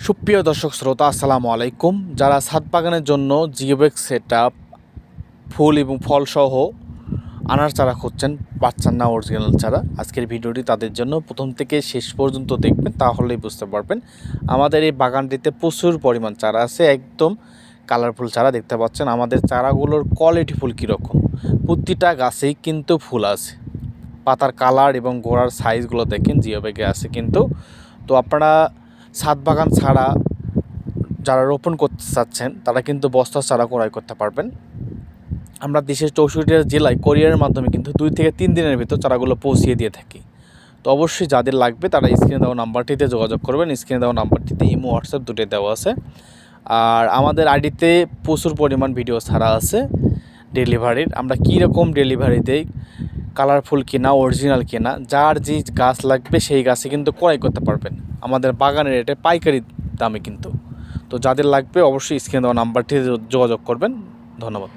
সুপ্রিয় দর্শক শ্রোতা আসসালামু আলাইকুম। যারা ছাদ বাগানের জন্য জিওব্যাগ সেটআপ ফুল এবং ফলসহ আনার চারা খুঁজছেন, পাচ্ছেন না অরিজিনাল চারা, আজকের ভিডিওটি তাদের জন্য। প্রথম থেকে শেষ পর্যন্ত দেখবেন, তাহলেই বুঝতে পারবেন। আমাদের এই বাগানটিতে প্রচুর পরিমাণ চারা আছে, একদম কালারফুল চারা দেখতে পাচ্ছেন। আমাদের চারাগুলোর কোয়ালিটি ফুল কীরকম, প্রতিটা গাছেই কিন্তু ফুল আছে। পাতার কালার এবং গোড়ার সাইজগুলো দেখেন জিওব্যাগে আছে কিন্তু। তো আপনারা ছাদ বাগান ছাড়া যারা রোপণ করতে চাচ্ছেন তারা কিন্তু বস্তা চারা ক্রয় করতে পারবেন। আমরা দেশের 64টা জেলায় কোরিয়ারের মাধ্যমে কিন্তু 2 থেকে 3 দিনের ভিতর চারাগুলো পৌঁছিয়ে দিয়ে থাকি। তো অবশ্যই যাদের লাগবে তারা স্ক্রিনে দেওয়া নাম্বারটিতে যোগাযোগ করবেন। স্ক্রিনে দেওয়া নাম্বারটিতে ইমো, হোয়াটসঅ্যাপ দুটোই দেওয়া আছে। আর আমাদের আইডিতে প্রচুর পরিমাণ ভিডিও ছাড়া আছে ডেলিভারির। আমরা কী রকম ডেলিভারি দেই, কালারফুল কিনা অরিজিনাল কিনা, যার যে গাছ লাগবে সেই গাছে কিন্তু ক্রয় করতে পারবেন আমাদের বাগানের রেটে, পাইকারি দামে কিন্তু। তো যাদের লাগবে অবশ্যই স্ক্রিনে দেওয়া নাম্বারটিতে যোগাযোগ করবেন। ধন্যবাদ।